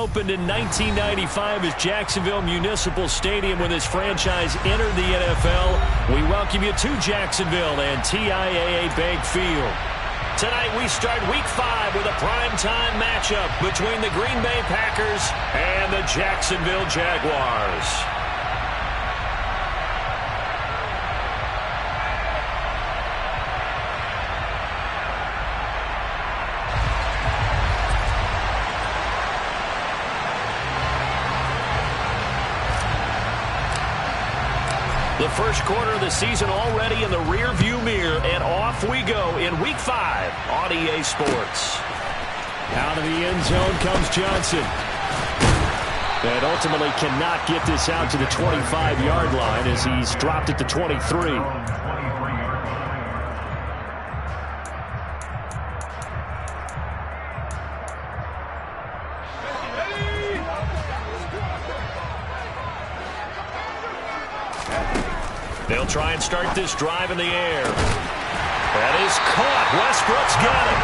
opened in 1995 as Jacksonville Municipal Stadium when this franchise entered the NFL. We welcome you to Jacksonville and TIAA Bank Field. Tonight we start Week 5 with a primetime matchup between the Green Bay Packers and the Jacksonville Jaguars. The first quarter of the season already in the rear-view mirror, and off we go in Week 5 on EA Sports. Out of the end zone comes Johnson. And ultimately cannot get this out to the 25-yard line as he's dropped at the 23. They'll try and start this drive in the air. That is caught. Westbrook's got it.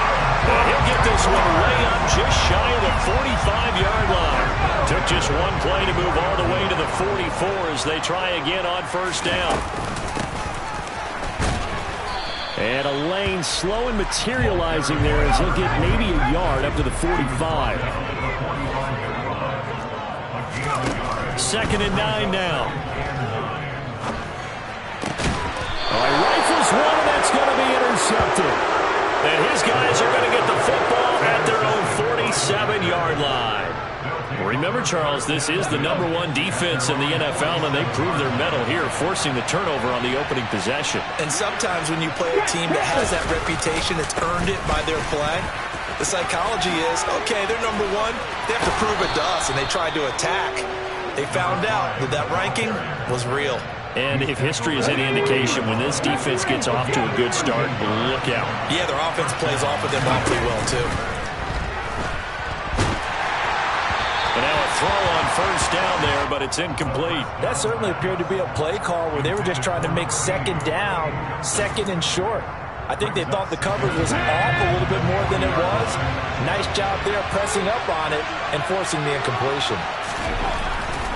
And he'll get this one way up just shy of the 45-yard line. Took just one play to move all the way to the 44 as they try again on first down. And a lane slow and materializing there as he'll get maybe a yard up to the 45. 2nd and 9 now. Rifles one, and that's going to be intercepted. And his guys are going to get the football at their own 47-yard line. Remember, Charles, this is the #1 defense in the NFL, and they prove their mettle here, forcing the turnover on the opening possession. And sometimes when you play a team that has that reputation, it's earned it by their play. The psychology is, okay, they're #1. They have to prove it to us, and they tried to attack. They found out that that ranking was real. And if history is any indication, when this defense gets off to a good start, look out. Yeah, their offense plays off of them awfully well, too. And now a throw on first down there, but it's incomplete. That certainly appeared to be a play call where they were just trying to make second down, second and short. I think they thought the coverage was off a little bit more than it was. Nice job there pressing up on it and forcing the incompletion.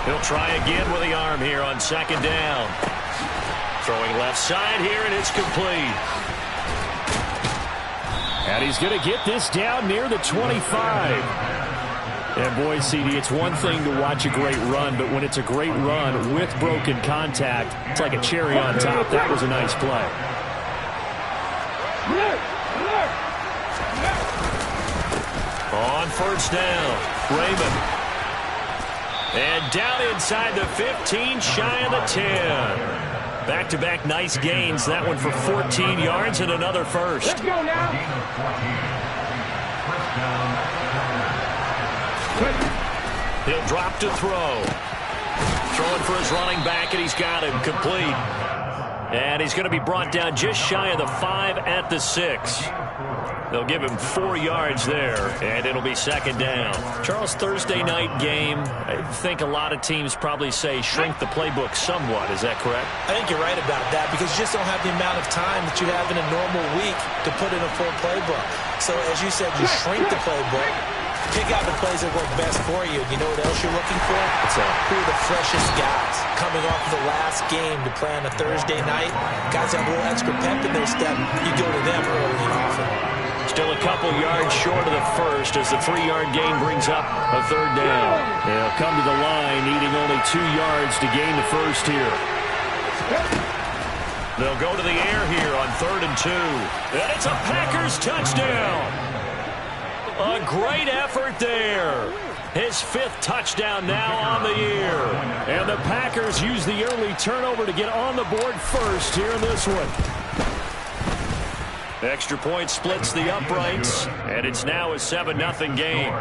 He'll try again with the arm here on 2nd down. Throwing left side here, and it's complete. And he's going to get this down near the 25. And boy, CD, it's one thing to watch a great run, but when it's a great run with broken contact, it's like a cherry on top. That was a nice play. On first down, Raymond. And down inside the 15, shy of the 10. Back-to-back nice gains. That one for 14 yards and another first. Let's go now. He'll drop to throw. Throwing for his running back, and he's got him complete. And he's going to be brought down just shy of the 5 at the 6. They'll give him 4 yards there, and it'll be 2nd down. Charles, Thursday night game, I think a lot of teams probably say shrink the playbook somewhat. Is that correct? I think you're right about that because you just don't have the amount of time that you have in a normal week to put in a full playbook. So, as you said, you shrink the playbook, pick out the plays that work best for you. You know what else you're looking for? Who are the freshest guys coming off the last game to play on a Thursday night? Guys have a little extra pep in their step. You go to them early and often. Still a couple yards short of the first as the 3-yard gain brings up a 3rd down. They'll come to the line needing only 2 yards to gain the first here. They'll go to the air here on 3rd and 2. And it's a Packers touchdown. A great effort there. His 5th touchdown now on the year. And the Packers use the early turnover to get on the board first here in this one. Extra point splits the uprights, and it's now a 7-0 game.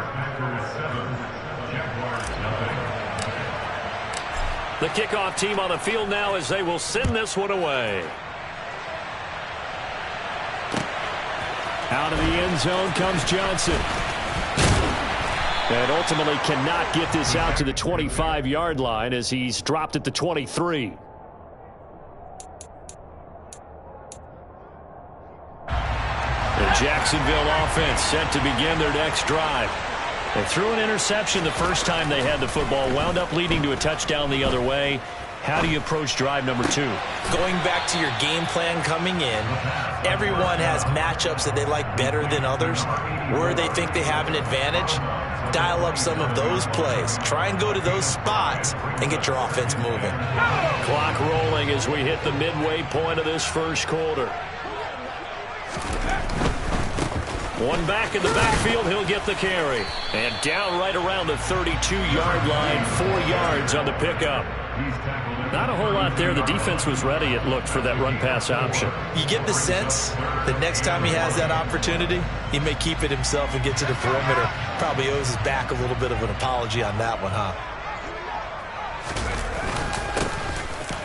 The kickoff team on the field now as they will send this one away. Out of the end zone comes Johnson. And ultimately cannot get this out to the 25-yard line as he's dropped at the 23. The Jacksonville offense set to begin their next drive. They threw an interception the first time they had the football, wound up leading to a touchdown the other way. How do you approach drive number 2? Going back to your game plan coming in, everyone has matchups that they like better than others. Where they think they have an advantage, dial up some of those plays. Try and go to those spots and get your offense moving. Clock rolling as we hit the midway point of this first quarter. One back in the backfield, he'll get the carry. And down right around the 32-yard line, 4 yards on the pickup. Not a whole lot there. The defense was ready, it looked, for that run-pass option. You get the sense that next time he has that opportunity, he may keep it himself and get to the perimeter. Probably owes his back a little bit of an apology on that one, huh?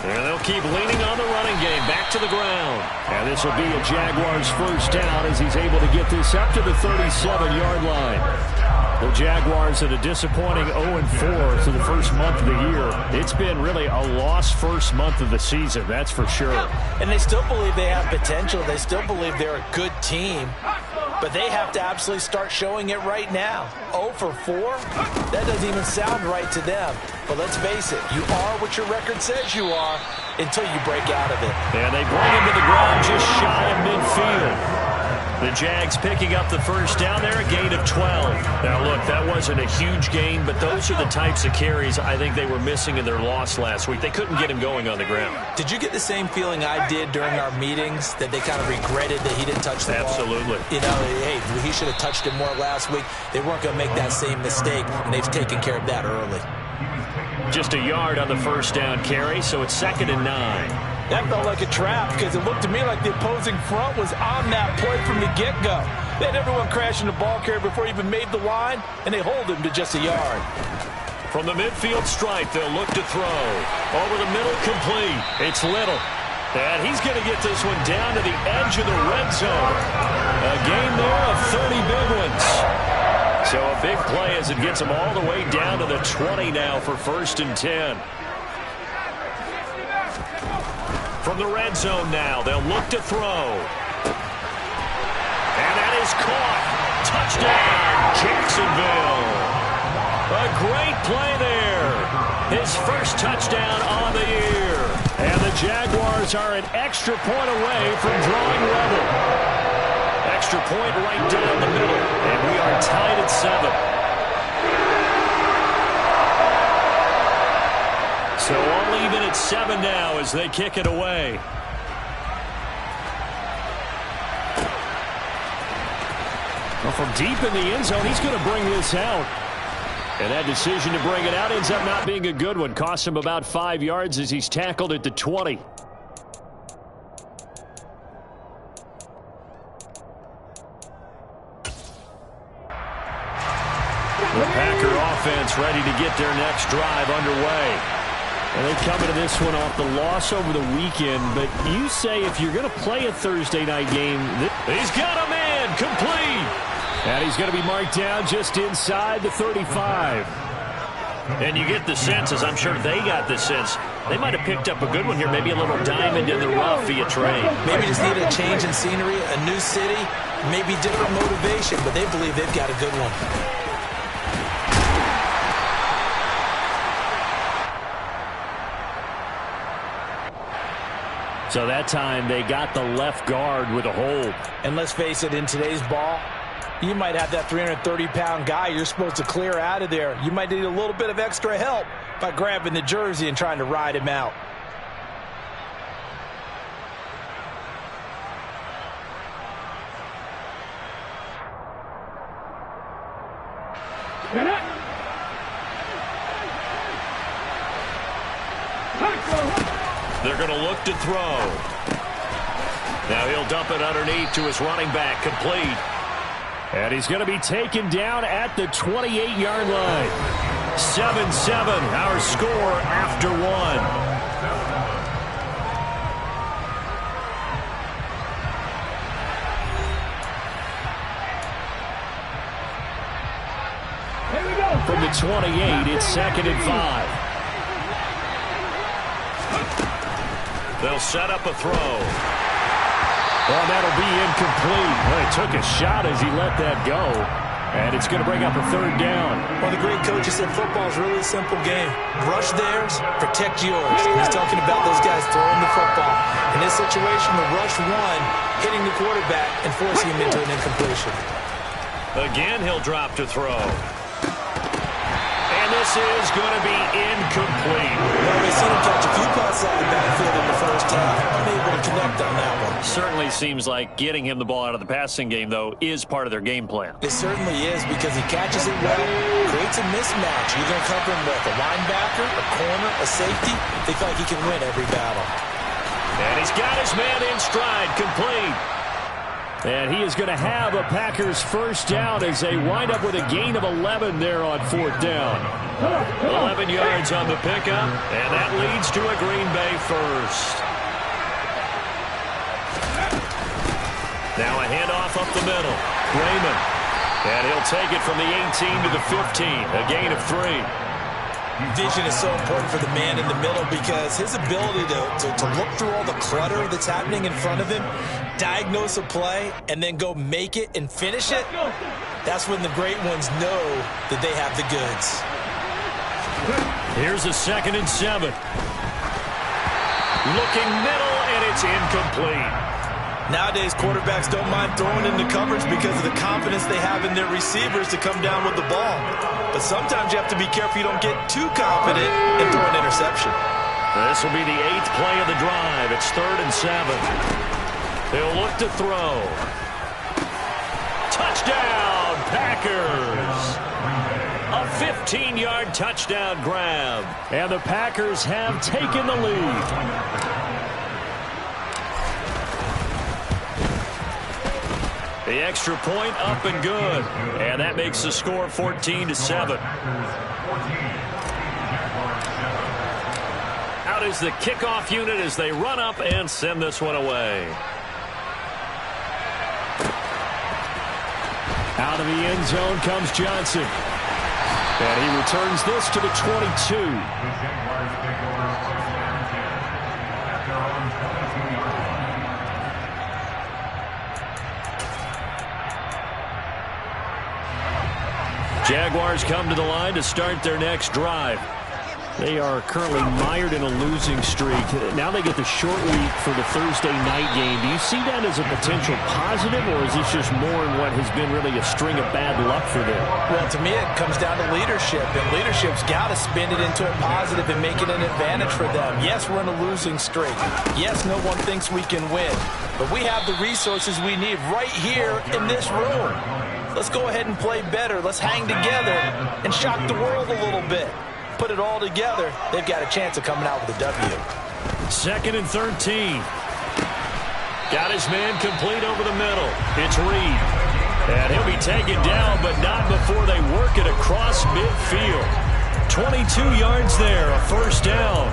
And they'll keep leaning on the running game. Back to the ground. And this will be a Jaguars first down as he's able to get this up to the 37-yard line. The Jaguars at a disappointing 0-4 through the first month of the year. It's been really a lost first month of the season, that's for sure. And they still believe they have potential. They still believe they're a good team. But they have to absolutely start showing it right now. 0-4? That doesn't even sound right to them. But let's face it, you are what your record says you are until you break out of it. And they bring him to the ground just shy of midfield. The Jags picking up the first down there, a gain of 12. Now, look, that wasn't a huge gain, but those are the types of carries I think they were missing in their loss last week. They couldn't get him going on the ground. Did you get the same feeling I did during our meetings, that they kind of regretted that he didn't touch the ball? Absolutely. You know, hey, he should have touched it more last week. They weren't going to make that same mistake, and they've taken care of that early. Just a yard on the first down carry, so it's 2nd and 9. That felt like a trap because it looked to me like the opposing front was on that play from the get-go. They had everyone crashing the ball carrier before he even made the line, and they hold him to just a yard. From the midfield stripe, they'll look to throw. Over the middle, complete. It's Little. And he's going to get this one down to the edge of the red zone. A gain there of 30 big ones. So a big play as it gets them all the way down to the 20 now for 1st and 10. From the red zone now, they'll look to throw. And that is caught. Touchdown, Jacksonville. A great play there. His first touchdown on the year. And the Jaguars are an extra point away from drawing level. Extra point right down the middle. And we are tied at 7. So all even at 7 now as they kick it away. Well, from deep in the end zone, he's going to bring this out. And that decision to bring it out ends up not being a good one. Costs him about 5 yards as he's tackled at the 20. The Packer offense ready to get their next drive underway. And they come into this one off the loss over the weekend. But you say if you're going to play a Thursday night game, he's got a man complete. And he's going to be marked down just inside the 35. And you get the sense, as I'm sure they got the sense, they might have picked up a good one here. Maybe a little diamond in the rough via trade. Maybe just need a change in scenery, a new city, maybe different motivation. But they believe they've got a good one. So that time they got the left guard with a hold. And let's face it, in today's ball, you might have that 330-pound guy you're supposed to clear out of there. You might need a little bit of extra help by grabbing the jersey and trying to ride him out. They're going to look to throw. Now he'll dump it underneath to his running back, complete. And he's going to be taken down at the 28-yard line. 7-7, our score after 1. From the 28, it's 2nd and 5. They'll set up a throw. Oh, that'll be incomplete. Well, he took a shot as he let that go. And it's going to bring up a third down. Well, the great coach said football is really a simple game. Rush theirs, protect yours. And he's talking about those guys throwing the football. In this situation, the rush one, hitting the quarterback and forcing him into an incompletion. Again, he'll drop to throw. And this is going to be incomplete. Well, we've seen him catch a few passes out of the backfield in the first half. Unable to connect on that one. Certainly seems like getting him the ball out of the passing game, though, is part of their game plan. It certainly is because he catches it well, creates a mismatch. You're going to cover him with a linebacker, a corner, a safety. They feel like he can win every battle. And he's got his man in stride, complete. And he is going to have a Packers first down as they wind up with a gain of 11 there on fourth down. 11 yards on the pickup, and that leads to a Green Bay first. Now a handoff up the middle. Raymond. And he'll take it from the 18 to the 15, a gain of 3. Vision is so important for the man in the middle because his ability to look through all the clutter that's happening in front of him, diagnose a play, and then go make it and finish it, that's when the great ones know that they have the goods. Here's a 2nd and 7. Looking middle, and it's incomplete. Nowadays, quarterbacks don't mind throwing into coverage because of the confidence they have in their receivers to come down with the ball. But sometimes you have to be careful you don't get too confident and throw an interception. This will be the 8th play of the drive. It's 3rd and 7. They'll look to throw. Touchdown, Packers! A 15-yard touchdown grab. And the Packers have taken the lead. The extra point up and good. And that makes the score 14-7. Out is the kickoff unit as they run up and send this one away. Out of the end zone comes Johnson. And he returns this to the 22. Jaguars come to the line to start their next drive. They are currently mired in a losing streak. Now they get the short week for the Thursday night game. Do you see that as a potential positive, or is this just more in what has been really a string of bad luck for them? Well, to me, it comes down to leadership, and leadership's got to spin it into a positive and make it an advantage for them. Yes, we're in a losing streak. Yes, no one thinks we can win, but we have the resources we need right here in this room. Let's go ahead and play better. Let's hang together and shock the world a little bit. Put it all together, they've got a chance of coming out with a W. 2nd and 13. Got his man complete over the middle. It's Reed. And he'll be taken down, but not before they work it across midfield. 22 yards there, a first down.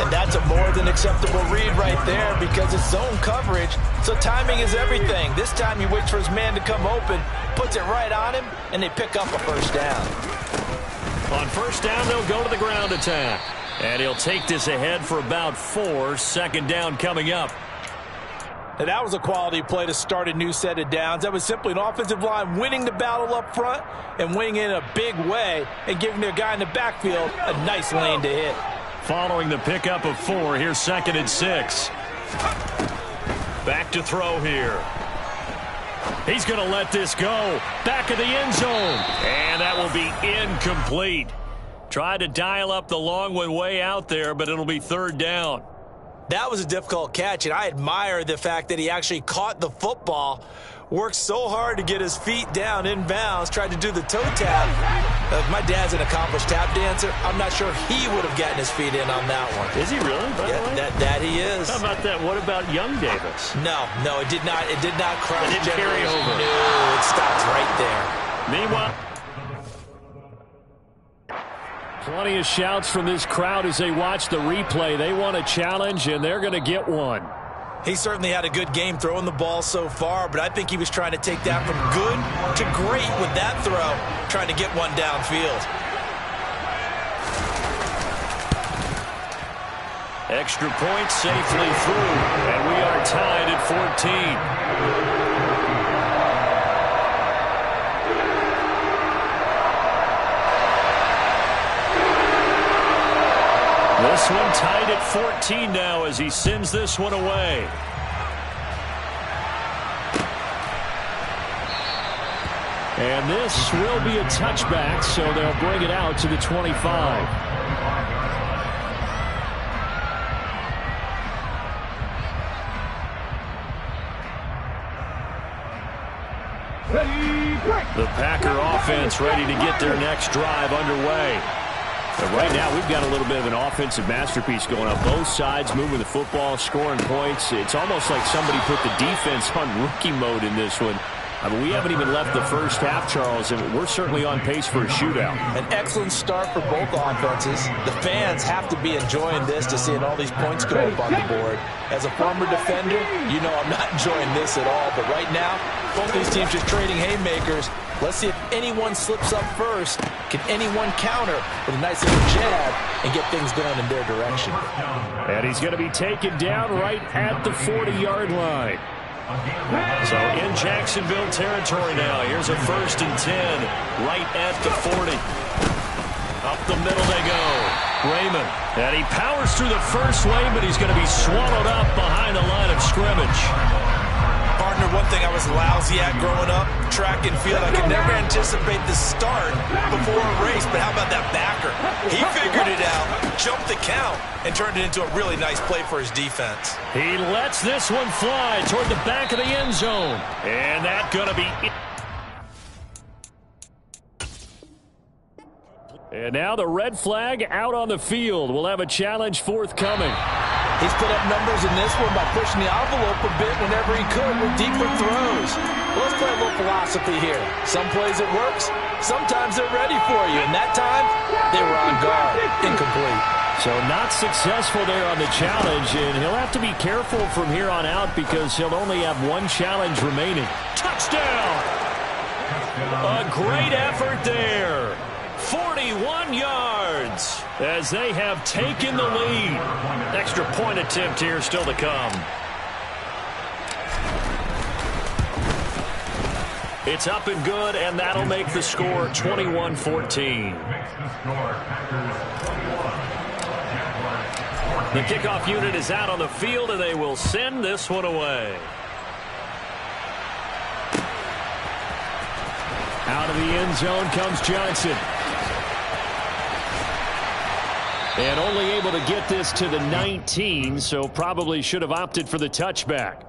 And that's a more than acceptable read right there because it's zone coverage, so timing is everything. This time he waits for his man to come open, puts it right on him, and they pick up a first down. On first down, they'll go to the ground attack. And he'll take this ahead for about 4. 2nd down coming up. And that was a quality play to start a new set of downs. That was simply an offensive line winning the battle up front and winning in a big way and giving their guy in the backfield a nice lane to hit. Following the pickup of 4, here's 2nd and 6. Back to throw here. He's going to let this go. Back of the end zone. And that will be incomplete. Tried to dial up the long one way out there, but it'll be 3rd down. That was a difficult catch, and I admire the fact that he actually caught the football, worked so hard to get his feet down inbounds, tried to do the toe tap. My dad's an accomplished tap dancer. I'm not sure he would have gotten his feet in on that one. Is he really? Yeah, that he is. How about that? What about young Davis? No, it did not. It did not cross. It didn't carry over. No, it stops right there. Meanwhile, plenty of shouts from this crowd as they watch the replay. They want a challenge, and they're going to get one. He certainly had a good game throwing the ball so far, but I think he was trying to take that from good to great with that throw, trying to get one downfield. Extra point safely through, and we are tied at 14. This one tied at 14 now as he sends this one away. And this will be a touchback, so they'll bring it out to the 25. The Packer offense ready to get their next drive underway. But right now, we've got a little bit of an offensive masterpiece going on. Both sides moving the football, scoring points. It's almost like somebody put the defense on rookie mode in this one. I mean, we haven't even left the first half, Charles, and we're certainly on pace for a shootout. An excellent start for both offenses. The fans have to be enjoying this to seeing all these points go up on the board. As a former defender, you know I'm not enjoying this at all. But right now, both these teams just trading haymakers. Let's see if anyone slips up first. Can anyone counter with a nice little jab and get things going in their direction? And he's going to be taken down right at the 40-yard line. So in Jacksonville territory now. Here's a 1st and 10 right at the 40. Up the middle they go. Raymond. And he powers through the first wave, but he's going to be swallowed up behind the line of scrimmage. Partner, one thing I was lousy at growing up, track and field. I could never anticipate the start before a race, but how about that backer? He figured it out, jumped the count, and turned it into a really nice play for his defense. He lets this one fly toward the back of the end zone. And that's going to be it. And now the red flag out on the field. We'll have a challenge forthcoming. He's put up numbers in this one by pushing the envelope a bit whenever he could with deeper throws. Well, let's play a little philosophy here. Some plays it works, sometimes they're ready for you. And that time, they were on guard. Incomplete. So not successful there on the challenge, and he'll have to be careful from here on out because he'll only have one challenge remaining. Touchdown! A great effort there. 41 yards as they have taken the lead. Extra point attempt here still to come. It's up and good, and that'll make the score 21-14. The kickoff unit is out on the field, and they will send this one away. Out of the end zone comes Johnson. And only able to get this to the 19, so probably should have opted for the touchback.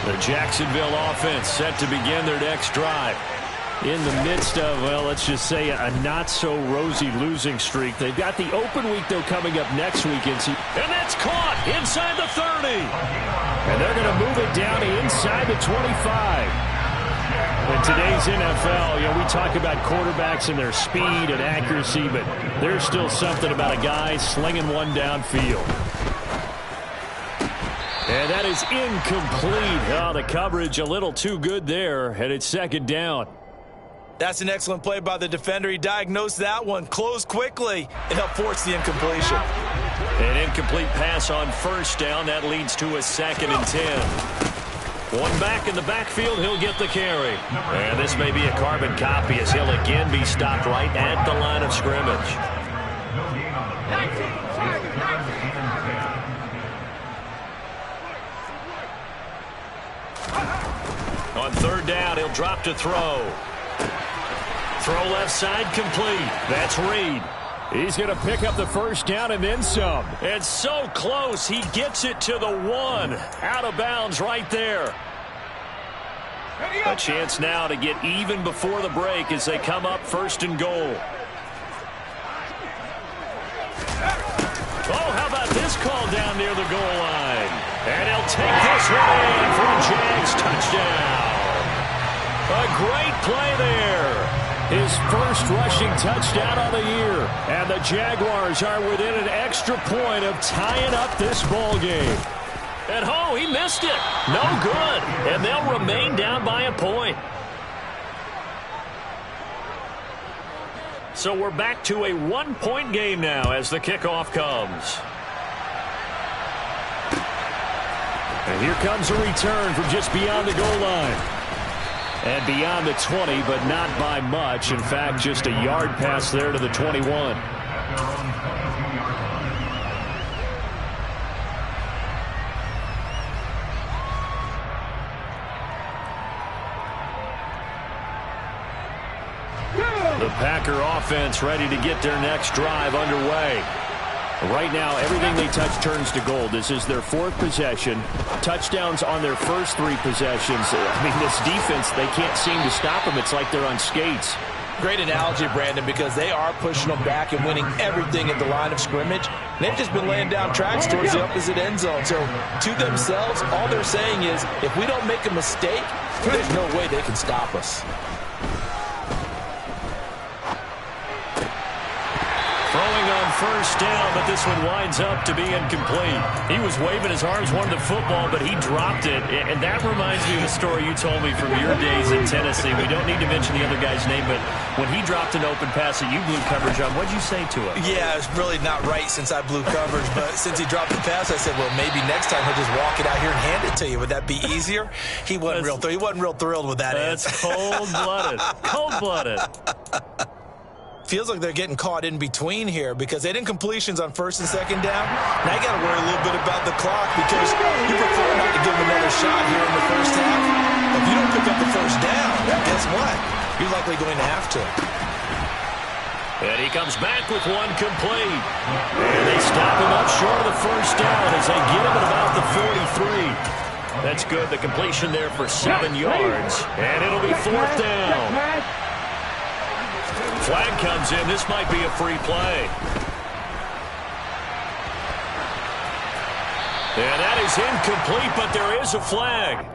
The Jacksonville offense set to begin their next drive. In the midst of, well, let's just say a not-so-rosy losing streak. They've got the open week, though, coming up next week. And that's caught inside the 30. And they're going to move it down to inside the 25. In today's NFL, you know, we talk about quarterbacks and their speed and accuracy, but there's still something about a guy slinging one downfield. And that is incomplete. Oh, the coverage a little too good there, and it's 2nd down. That's an excellent play by the defender. He diagnosed that one, closed quickly, and helped force the incompletion. An incomplete pass on 1st down. That leads to a 2nd and 10. One back in the backfield, he'll get the carry. And this may be a carbon copy as he'll again be stopped right at the line of scrimmage. On 3rd down, he'll drop to throw. Throw left side complete. That's Reed. He's going to pick up the 1st down and then some. And so close, he gets it to the 1. Out of bounds right there. A chance now to get even before the break as they come up 1st and goal. Oh, how about this call down near the goal line? And he'll take this one in for a Jags touchdown. A great play there. His first rushing touchdown on the year. And the Jaguars are within an extra point of tying up this ball game. And oh, he missed it. No good. And they'll remain down by a point. So we're back to a 1-point game now as the kickoff comes. And here comes a return from just beyond the goal line. And beyond the 20, but not by much. In fact, just a yard pass there to the 21. The Packer offense ready to get their next drive underway. Right now, everything they touch turns to gold. This is their 4th possession. Touchdowns on their first 3 possessions. I mean, this defense, they can't seem to stop them. It's like they're on skates. Great analogy, Brandon, because they are pushing them back and winning everything at the line of scrimmage. They've just been laying down tracks towards the opposite end zone. So to themselves, all they're saying is, if we don't make a mistake, there's no way they can stop us. Throwing on first down, but this one winds up to be incomplete. He was waving his arms, wanted the football, but he dropped it. And that reminds me of a story you told me from your days in Tennessee. We don't need to mention the other guy's name, but when he dropped an open pass that you blew coverage on, what'd you say to him? Yeah, it's really not right since I blew coverage, but since he dropped the pass, I said, well, maybe next time he'll just walk it out here and hand it to you. Would that be easier? He wasn't real thrilled with that answer. That's cold-blooded. Cold-blooded. Feels like they're getting caught in between here because they didn't completions on first and second down. Now you got to worry a little bit about the clock because you prefer not to give them another shot here in the first half. If you don't pick up the first down, guess what? You're likely going to have to. And he comes back with one complete. And they stop him up short of the first down as they get him at about the 43. That's good. The completion there for 7 yards. And it'll be 4th down. Flag comes in. This might be a free play. And that is incomplete, but there is a flag.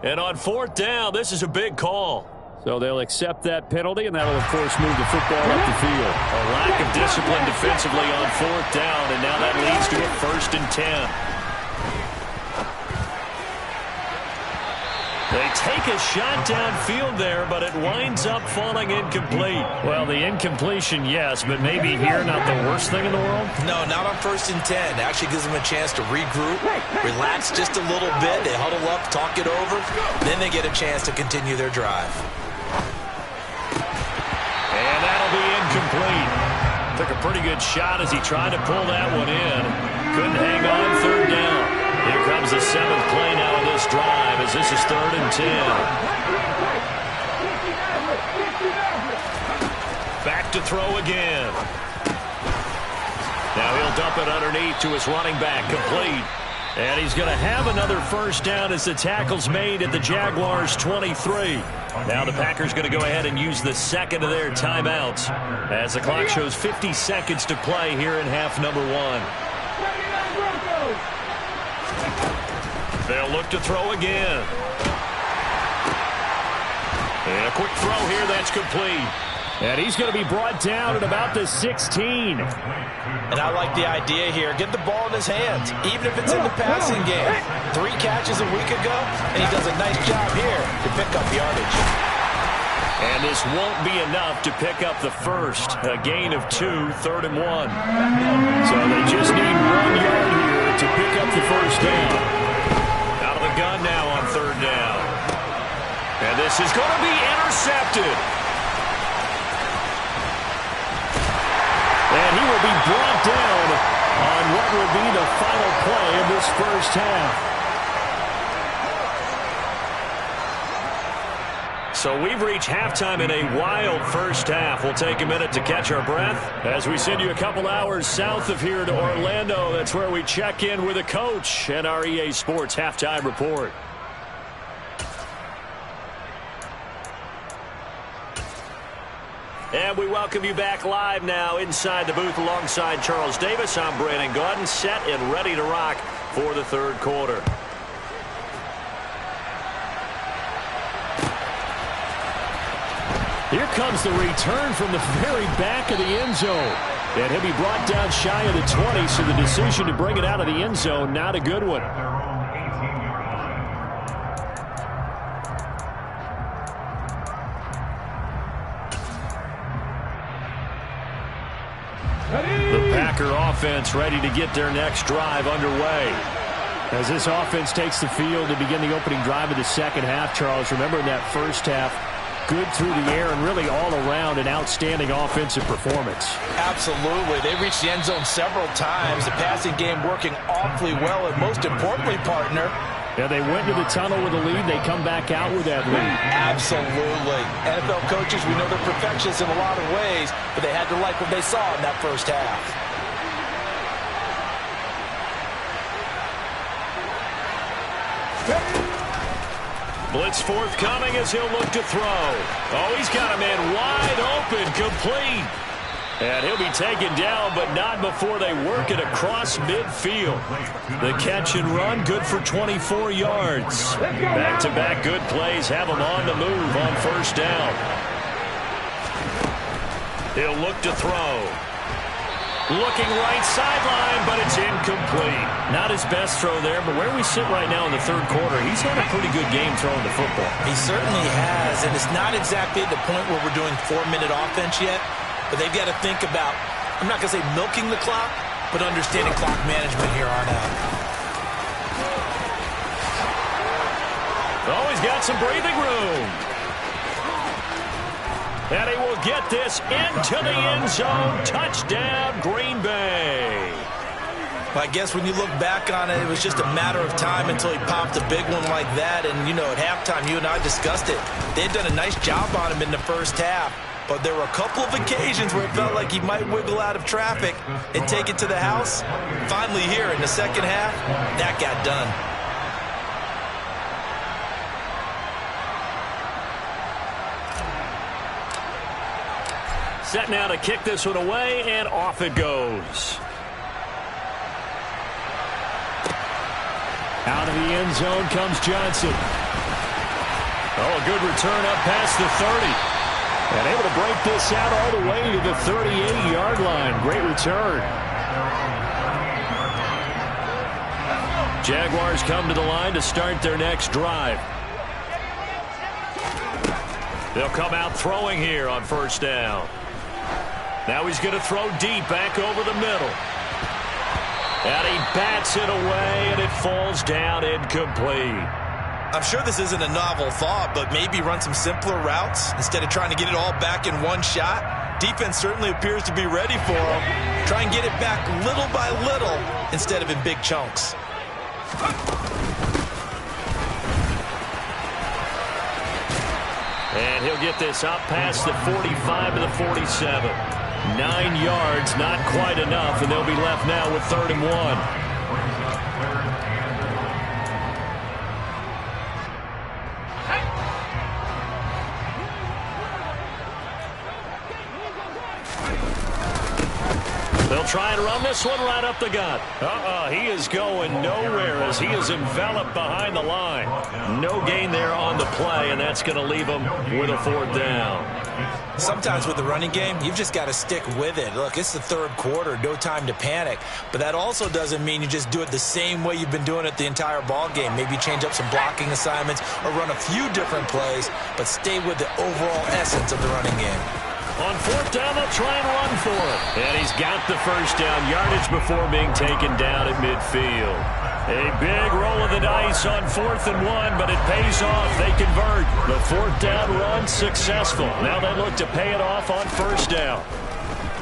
And on 4th down, this is a big call. So they'll accept that penalty, and that'll, of course, move the football up the field. A lack of discipline defensively on 4th down, and now that leads to a 1st and 10. They take a shot downfield there, but it winds up falling incomplete. Well, the incompletion, yes, but maybe here not the worst thing in the world? No, not on 1st and 10. It actually gives them a chance to regroup, relax just a little bit. They huddle up, talk it over. Then they get a chance to continue their drive. And that'll be incomplete. Took a pretty good shot as he tried to pull that one in. Couldn't hang on 3rd down. Here comes the 7th play now of this drive as this is 3rd and 10. Back to throw again. Now he'll dump it underneath to his running back, complete. And he's going to have another first down as the tackle's made at the Jaguars' 23. Now the Packers going to go ahead and use the 2nd of their timeouts as the clock shows 50 seconds to play here in half number 1. They'll look to throw again. And a quick throw here, that's complete. And he's going to be brought down at about the 16. And I like the idea here. Get the ball in his hands, even if it's in the passing game. 3 catches a week ago, and he does a nice job here to pick up yardage. And this won't be enough to pick up the first. A gain of 2, 3rd and 1. So they just need 1 yard here to pick up the first down. Out of the gun now on 3rd down. And this is going to be intercepted. And he will be brought down on what will be the final play of this first half. So we've reached halftime in a wild first half. We'll take a minute to catch our breath as we send you a couple hours south of here to Orlando. That's where we check in with a coach and our EA Sports Halftime Report. And we welcome you back live now inside the booth alongside Charles Davis. I'm Brandon Gaudin, set and ready to rock for the 3rd quarter. Here comes the return from the very back of the end zone. And he'll be brought down shy of the 20, so the decision to bring it out of the end zone, not a good one. The Packer offense ready to get their next drive underway. As this offense takes the field to begin the opening drive of the second half, Charles, remember in that first half, good through the air and really all around an outstanding offensive performance. Absolutely. They reached the end zone several times. The passing game working awfully well, and most importantly, partner, yeah, they went to the tunnel with a lead. They come back out with that lead. Absolutely. NFL coaches, we know they're perfectionists in a lot of ways, but they had to like what they saw in that first half. Blitz forthcoming as he'll look to throw. Oh, he's got a man wide open, complete. And he'll be taken down, but not before they work it across midfield. The catch and run, good for 24 yards. Back-to-back good plays have him on the move on first down. He'll look to throw. Looking right sideline, but it's incomplete. Not his best throw there, but where we sit right now in the third quarter, he's had a pretty good game throwing the football. He certainly has, and it's not exactly at the point where we're doing 4-minute offense yet, but they've got to think about, I'm not going to say milking the clock, but understanding clock management here on out. Oh, he's got some breathing room. And he will get this into the end zone. Touchdown, Green Bay. Well, I guess when you look back on it, it was just a matter of time until he popped a big one like that. And, you know, at halftime, you and I discussed it. They had done a nice job on him in the first half. But there were a couple of occasions where it felt like he might wiggle out of traffic and take it to the house. Finally here in the second half, that got done. Set now to kick this one away, and off it goes. Out of the end zone comes Johnson. Oh, a good return up past the 30. And able to break this out all the way to the 38-yard line. Great return. Jaguars come to the line to start their next drive. They'll come out throwing here on first down. Now he's going to throw deep back over the middle. And he bats it away, and it falls down incomplete. I'm sure this isn't a novel thought, but maybe run some simpler routes instead of trying to get it all back in one shot. Defense certainly appears to be ready for him. Try and get it back little by little instead of in big chunks. And he'll get this up past the 45 to the 47. 9 yards, not quite enough, and they'll be left now with 3rd and 1. They'll try and run this one right up the gut. He is going nowhere as he is enveloped behind the line. No gain there on the play, and that's going to leave him with a 4th down. Sometimes with the running game, you've just got to stick with it. Look, it's the third quarter, no time to panic. But that also doesn't mean you just do it the same way you've been doing it the entire ball game. Maybe change up some blocking assignments or run a few different plays, but stay with the overall essence of the running game. On 4th down, they'll try and run for it. And he's got the first down yardage before being taken down at midfield. A big roll of the dice on 4th and 1, but it pays off. They convert. The 4th down run successful. Now they look to pay it off on 1st down.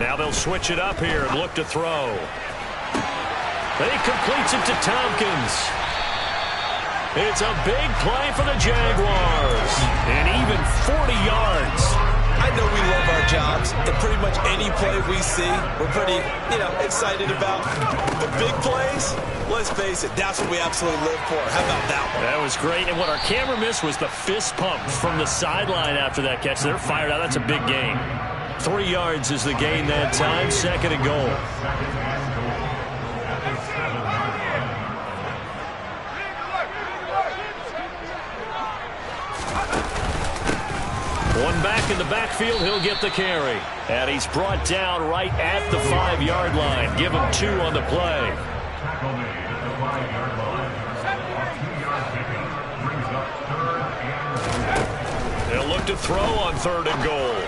Now they'll switch it up here and look to throw. He completes it to Tompkins. It's a big play for the Jaguars. And even 40 yards. I know we love our jobs, and pretty much any play we see, we're pretty, excited about. The big plays, let's face it, that's what we absolutely live for. How about that one? That was great, and what our camera missed was the fist pump from the sideline after that catch. They're fired out. That's a big gain. 3 yards is the gain that time, 2nd and goal. One back in the backfield, he'll get the carry. And he's brought down right at the 5-yard line. Give him 2 on the play. They'll look to throw on 3rd and goal.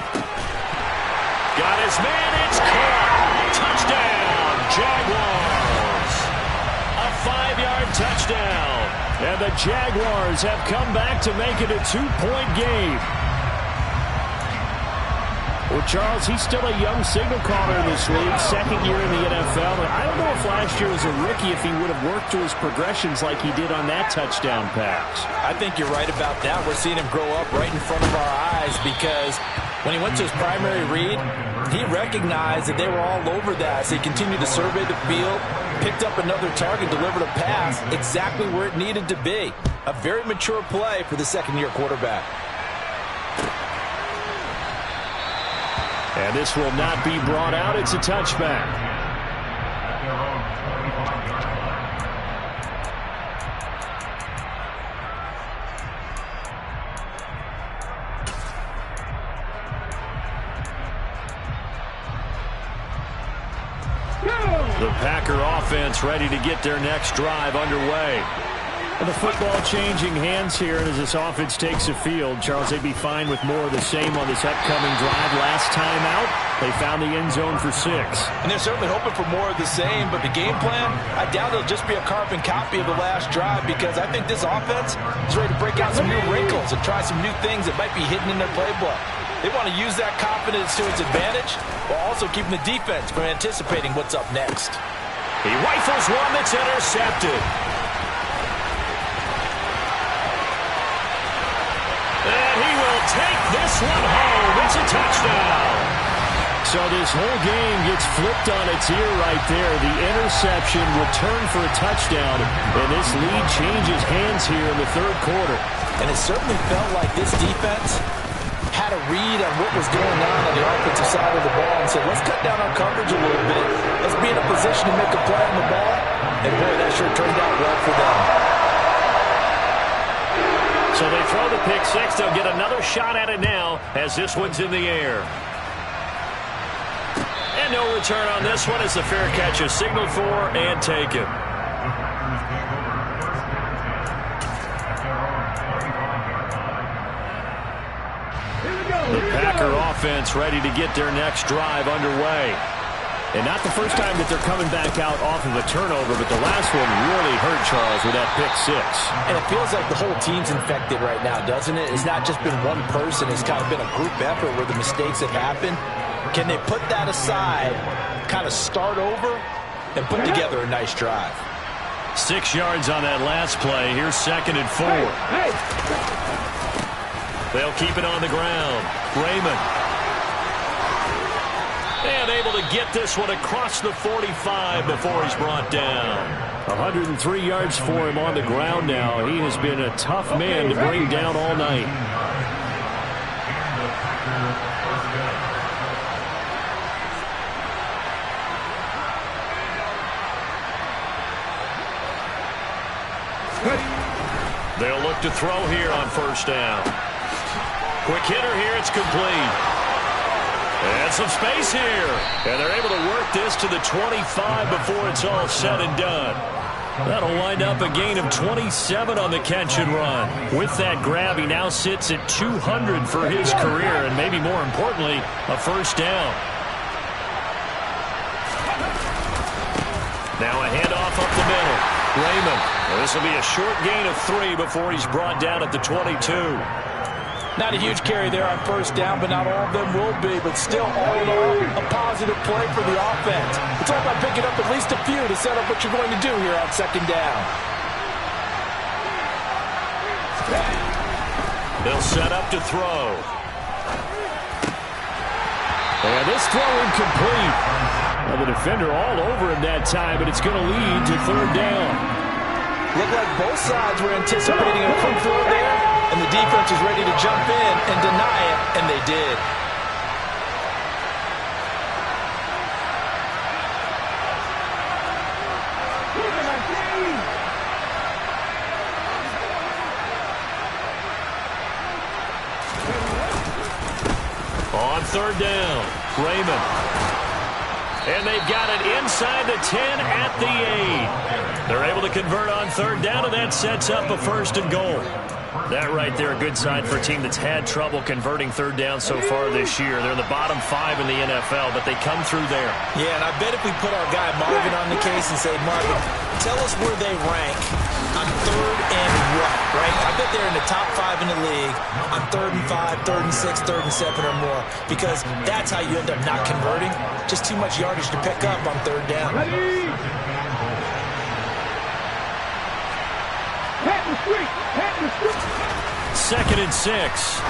Got his man, it's caught. Touchdown, Jaguars. A 5-yard touchdown. And the Jaguars have come back to make it a 2-point game. Well, Charles, he's still a young signal caller in this league, second year in the NFL. But I don't know if last year as a rookie if he would have worked through his progressions like he did on that touchdown pass. I think you're right about that. We're seeing him grow up right in front of our eyes because when he went to his primary read, he recognized that they were all over that. So he continued to survey the field, picked up another target, delivered a pass exactly where it needed to be. A very mature play for the second-year quarterback. And this will not be brought out. It's a touchback. The Packer offense ready to get their next drive underway. And the football changing hands here, and as this offense takes the field, Charles, they'd be fine with more of the same on this upcoming drive. Last time out, they found the end zone for 6. And they're certainly hoping for more of the same, but the game plan, I doubt it'll just be a carbon copy of the last drive because I think this offense is ready to break out some new wrinkles and try some new things that might be hidden in their playbook. They want to use that confidence to its advantage while also keeping the defense from anticipating what's up next. He rifles one that's intercepted. And he will take this one home. It's a touchdown. So this whole game gets flipped on its ear right there. The interception returned for a touchdown, and this lead changes hands here in the third quarter. And it certainly felt like this defense had a read on what was going on the offensive side of the ball and said, let's cut down our coverage a little bit. Let's be in a position to make a play on the ball. And boy, that sure turned out well for them. So they throw the pick six. They'll get another shot at it now as this one's in the air. And no return on this one as the fair catch is signaled for and taken. The Packer offense ready to get their next drive underway. And not the first time that they're coming back out off of a turnover, but the last one really hurt Charles with that pick six. And it feels like the whole team's infected right now, doesn't it? It's not just been one person. It's kind of been a group effort where the mistakes have happened. Can they put that aside, kind of start over, and put together a nice drive? 6 yards on that last play. Here's 2nd and 4. They'll keep it on the ground. Raymond. And able to get this one across the 45 before he's brought down. 103 yards for him on the ground now. He has been a tough man to bring down all night. They'll look to throw here on first down. Quick hitter here. It's complete. And some space here. And they're able to work this to the 25 before it's all said and done. That'll wind up a gain of 27 on the catch and run. With that grab, he now sits at 200 for his career, and maybe more importantly, a first down. Now a handoff up the middle. Raymond. And this will be a short gain of 3 before he's brought down at the 22. Not a huge carry there on first down, but not all of them will be. But still, all in all, a positive play for the offense. It's all about picking up at least a few to set up what you're going to do here on second down. They'll set up to throw. And this throw incomplete. Well, the defender all over him that time, but it's going to lead to third down. Looked like both sides were anticipating a quick throw there, and the defense was ready to jump in and deny it, and they did. On third down, Raymond. And they've got it inside the 10 at the 8. They're able to convert on third down, and that sets up a first and goal. That right there, a good sign for a team that's had trouble converting third down so far this year. They're in the bottom 5 in the NFL, but they come through there. Yeah, and I bet if we put our guy Marvin on the case and say, Marvin, Tell us where they rank on third and what, right? I bet they're in the top 5 in the league on 3rd and 5, 3rd and 6, 3rd and 7 or more, because that's how you end up not converting. Just too much yardage to pick up on 3rd down. Second and 6.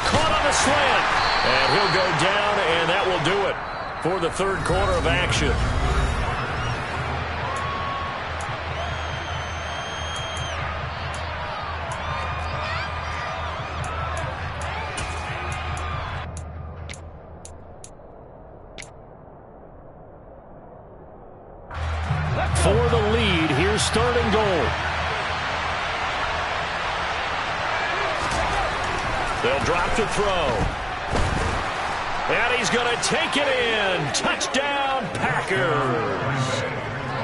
Caught on the slant. And he'll go down, and that will do it for the third quarter of action. For the lead, here's 3rd and goal. They'll drop to throw. And he's going to take it in. Touchdown, Packers.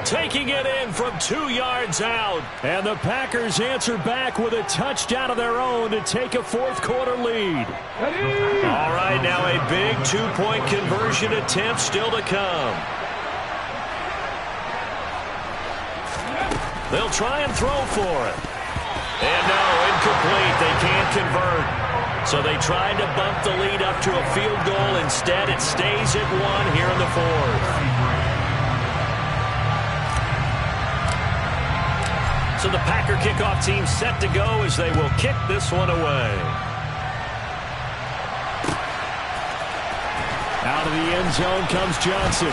Taking it in from 2 yards out. And the Packers answer back with a touchdown of their own to take a fourth quarter lead. All right, now a big 2-point conversion attempt still to come. They'll try and throw for it. And no, incomplete. They can't convert. So they tried to bump the lead up to a field goal. Instead, it stays at 1 here in the fourth. So the Packer kickoff team set to go as they will kick this one away. Out of the end zone comes Johnson.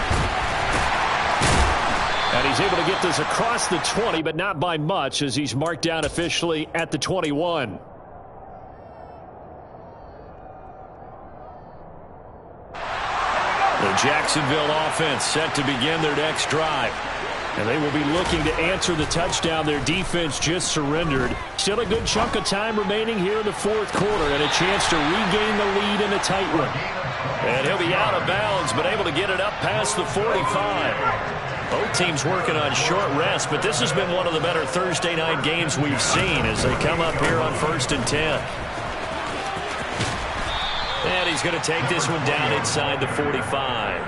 And he's able to get this across the 20, but not by much, as he's marked down officially at the 21. The Jacksonville offense set to begin their next drive. And they will be looking to answer the touchdown their defense just surrendered. Still a good chunk of time remaining here in the fourth quarter, and a chance to regain the lead in a tight one. And he'll be out of bounds, but able to get it up past the 45. Both teams working on short rest, but this has been one of the better Thursday night games we've seen as they come up here on 1st and 10. And he's going to take this one down inside the 45.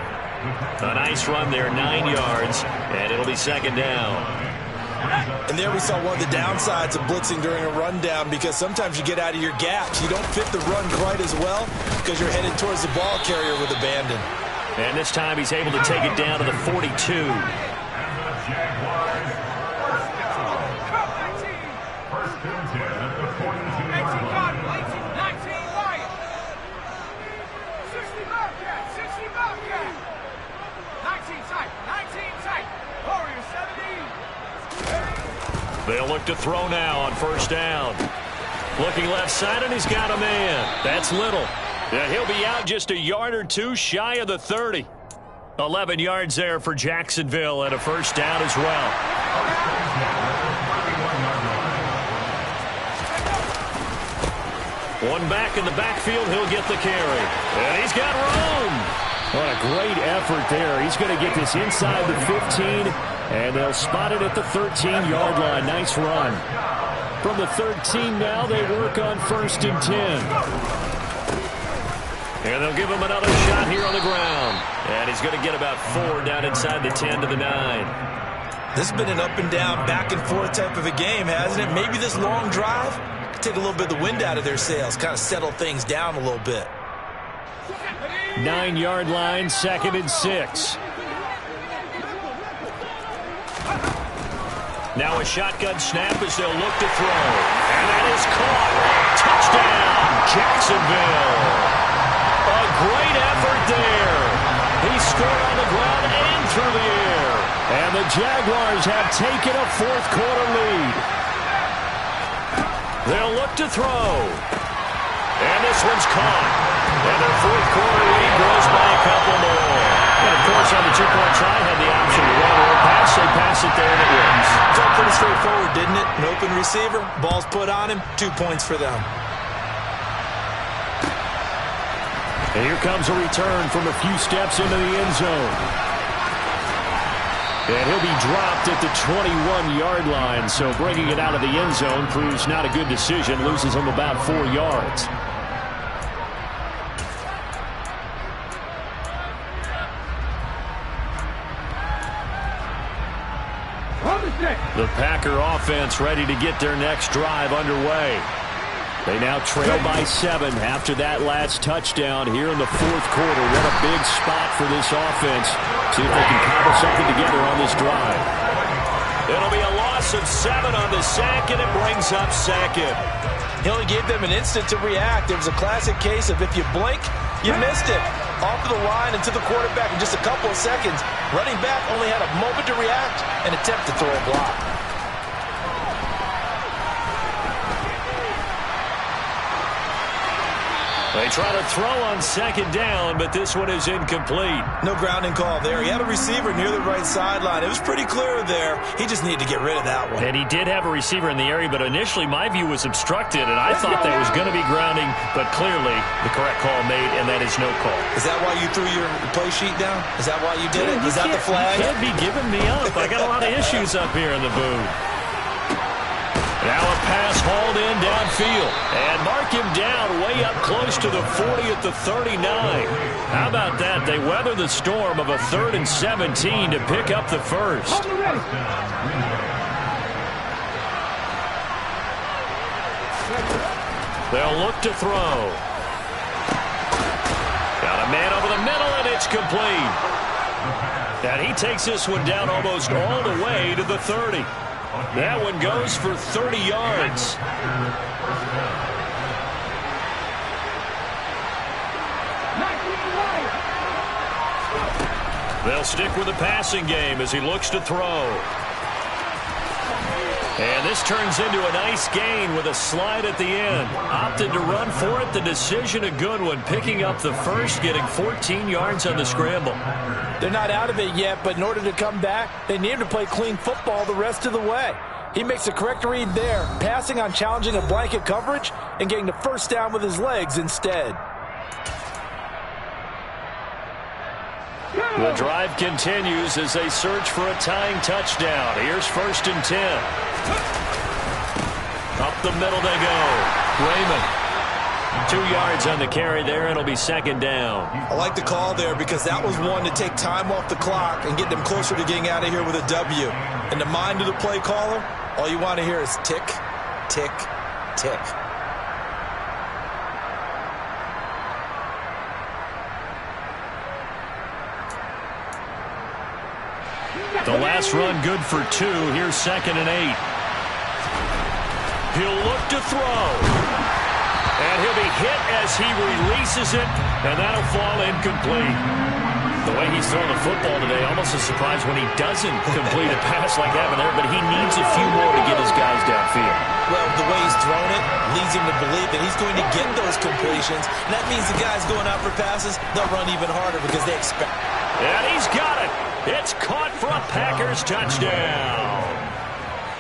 A nice run there, 9 yards, and it'll be 2nd down. And there we saw one of the downsides of blitzing during a rundown, because sometimes you get out of your gaps. You don't fit the run quite as well because you're headed towards the ball carrier with abandon. And this time he's able to take it down to the 42. They'll look to throw now on 1st down. Looking left side, and he's got a man. That's Little. Yeah, he'll be out just a yard or two shy of the 30. 11 yards there for Jacksonville, and a 1st down as well. One back in the backfield, he'll get the carry. And he's got room. What a great effort there. He's going to get this inside the 15, and they'll spot it at the 13-yard line. Nice run. From the 13 now, they work on 1st and 10. And they'll give him another shot here on the ground. And he's going to get about 4 down inside the 10 to the 9. This has been an up and down, back and forth type of a game, hasn't it? Maybe this long drive could take a little bit of the wind out of their sails, kind of settle things down a little bit. 9-yard line, 2nd and 6. Now a shotgun snap as they'll look to throw. And that is caught. Touchdown, Jacksonville. A great effort there. He scored on the ground and through the air. And the Jaguars have taken a fourth quarter lead. They'll look to throw. And this one's caught. And their fourth quarter lead grows by a couple more. And, of course, on the 2-point try, had the option to run or pass. They pass it there, and it works. Felt pretty straightforward, didn't it? An open receiver, ball's put on him, 2 points for them. And here comes a return from a few steps into the end zone. And he'll be dropped at the 21-yard line, so bringing it out of the end zone proves not a good decision, loses him about 4 yards. The Packer offense ready to get their next drive underway. They now trail by 7 after that last touchdown here in the fourth quarter. What a big spot for this offense. See if they can cobble something together on this drive. It'll be a loss of 7 on the sack, and it brings up second. He only gave them an instant to react. It was a classic case of if you blink, you missed it. Off of the line and to the quarterback in just a couple of seconds. Running back only had a moment to react and attempt to throw a block. They try to throw on second down, but this one is incomplete. No grounding call there. He had a receiver near the right sideline. It was pretty clear there. He just needed to get rid of that one. And he did have a receiver in the area, but initially my view was obstructed, and I thought that was going to be grounding, but clearly the correct call made, and that is no call. Is that why you threw your play sheet down? Is that why you did it? Is that the flag? You can't be giving me up. I got a lot of issues up here in the booth. Now a pass hauled in downfield. And mark him down way up close to the 40 at the 39. How about that? They weather the storm of a 3rd and 17 to pick up the first. They'll look to throw. Got a man over the middle, and it's complete. And he takes this one down almost all the way to the 30. That one goes for 30 yards. They'll stick with the passing game as he looks to throw. And this turns into a nice gain with a slide at the end. Opted to run for it. The decision a good one. Picking up the first, getting 14 yards on the scramble. They're not out of it yet, but in order to come back, they need to play clean football the rest of the way. He makes a correct read there, passing on challenging a blanket coverage and getting the first down with his legs instead. The drive continues as they search for a tying touchdown. Here's 1st and 10. Up the middle they go. Raymond. 2 yards on the carry there, and it'll be 2nd down. I like the call there because that was one to take time off the clock and get them closer to getting out of here with a W. In the mind of the play caller, all you want to hear is tick, tick, tick. The last run good for 2. Here's 2nd and 8. He'll look to throw. And he'll be hit as he releases it, and that'll fall incomplete. The way he's throwing the football today, almost a surprise when he doesn't complete a pass like that there, but he needs a few more to get his guys downfield. Well, the way he's thrown it leads him to believe that he's going to get those completions, and that means the guys going out for passes, they'll run even harder because they expect. And he's got it. It's caught for a Packers touchdown.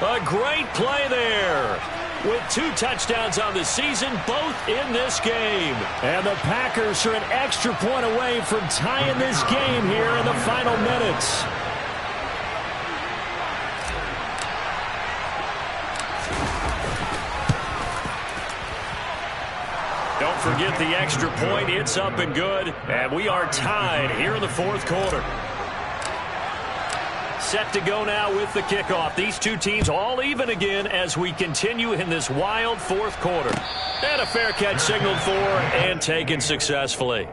A great play there. With 2 touchdowns on the season, both in this game. And the Packers are an extra point away from tying this game here in the final minutes. Don't forget the extra point. It's up and good. And we are tied here in the fourth quarter. Set to go now with the kickoff. These two teams all even again as we continue in this wild fourth quarter. And a fair catch signaled for and taken successfully.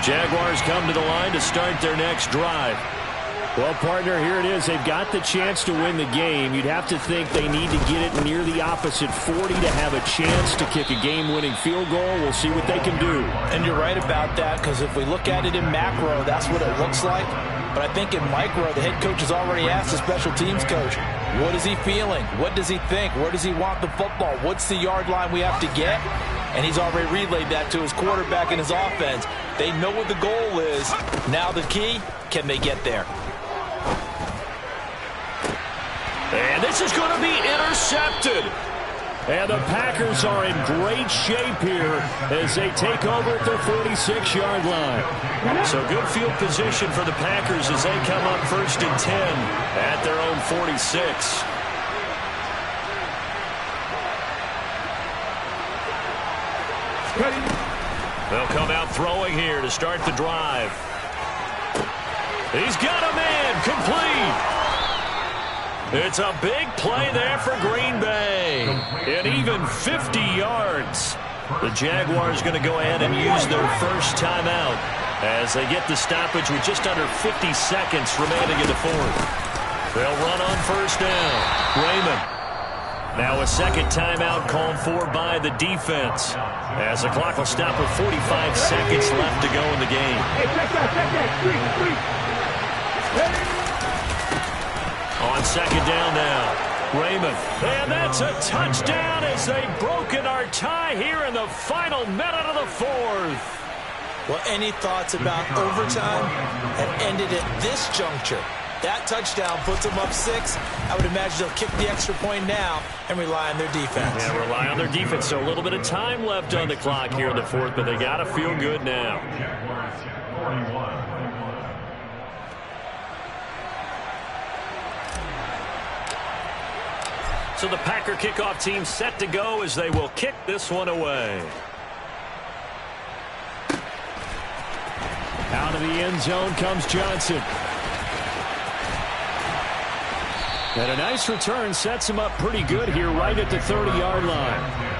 Jaguars come to the line to start their next drive. Well, partner, here it is. They've got the chance to win the game. You'd have to think they need to get it near the opposite 40 to have a chance to kick a game-winning field goal. We'll see what they can do. And you're right about that, because if we look at it in macro, that's what it looks like. But I think in micro, the head coach has already asked the special teams coach, what is he feeling? What does he think? Where does he want the football? What's the yard line we have to get? And he's already relayed that to his quarterback and his offense. They know what the goal is. Now the key, can they get there? And this is going to be intercepted. And the Packers are in great shape here as they take over at their 46-yard line. So good field position for the Packers as they come up 1st and 10 at their own 46. They'll come out throwing here to start the drive. He's got a man, complete. It's a big play there for Green Bay. And even 50 yards. The Jaguars going to go ahead and use their first timeout as they get the stoppage with just under 50 seconds remaining in the fourth. They'll run on 1st down. Raymond. Now a second timeout called for by the defense as the clock will stop with 45 seconds left to go in the game. On 2nd down now, Raymond. And that's a touchdown as they've broken our tie here in the final minute of the fourth. Well, any thoughts about overtime have ended at this juncture. That touchdown puts them up 6. I would imagine they'll kick the extra point now and rely on their defense. Yeah, rely on their defense. So a little bit of time left on the clock here in the fourth, but they got to feel good now. So the Packer kickoff team set to go as they will kick this one away. Out of the end zone comes Johnson. And a nice return sets him up pretty good here right at the 30-yard line.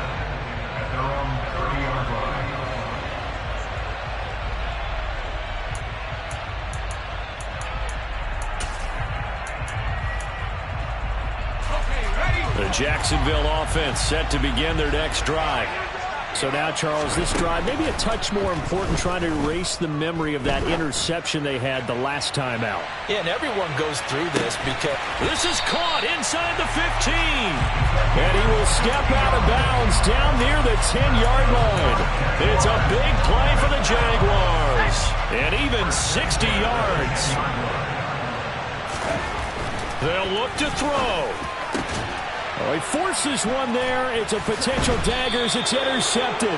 The Jacksonville offense set to begin their next drive. So now, Charles, this drive maybe a touch more important, trying to erase the memory of that interception they had the last time out. Yeah, and everyone goes through this because this is caught inside the 15. And he will step out of bounds down near the 10-yard line. It's a big play for the Jaguars. And even 60 yards. They'll look to throw. Oh, he forces one there. It's a potential dagger as it's intercepted.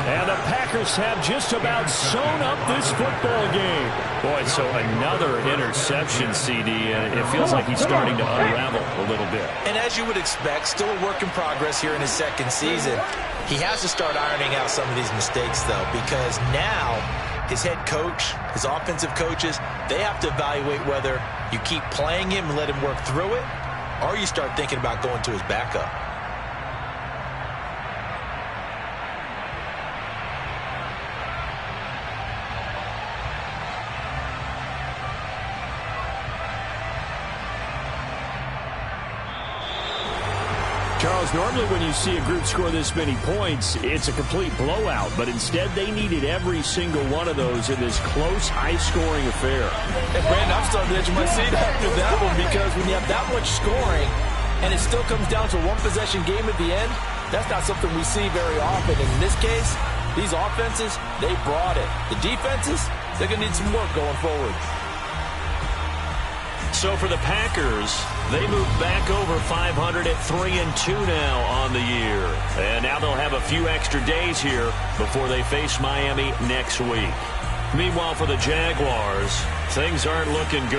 And the Packers have just about sewn up this football game. Boy, so another interception, CD, and it feels like he's starting to unravel a little bit. And as you would expect, still a work in progress here in his second season. He has to start ironing out some of these mistakes, though, because now his head coach, his offensive coaches, they have to evaluate whether you keep playing him and let him work through it, or you start thinking about going to his backup. Charles, normally when you see a group score this many points, it's a complete blowout. But instead, they needed every single one of those in this close, high-scoring affair. And Brandon, I'm still on the edge of my seat after that one, because when you have that much scoring and it still comes down to a one-possession game at the end, that's not something we see very often. And in this case, these offenses, they brought it. The defenses, they're going to need some work going forward. So for the Packers, they move back over 500 at 3-2 now on the year. And now they'll have a few extra days here before they face Miami next week. Meanwhile, for the Jaguars, things aren't looking good.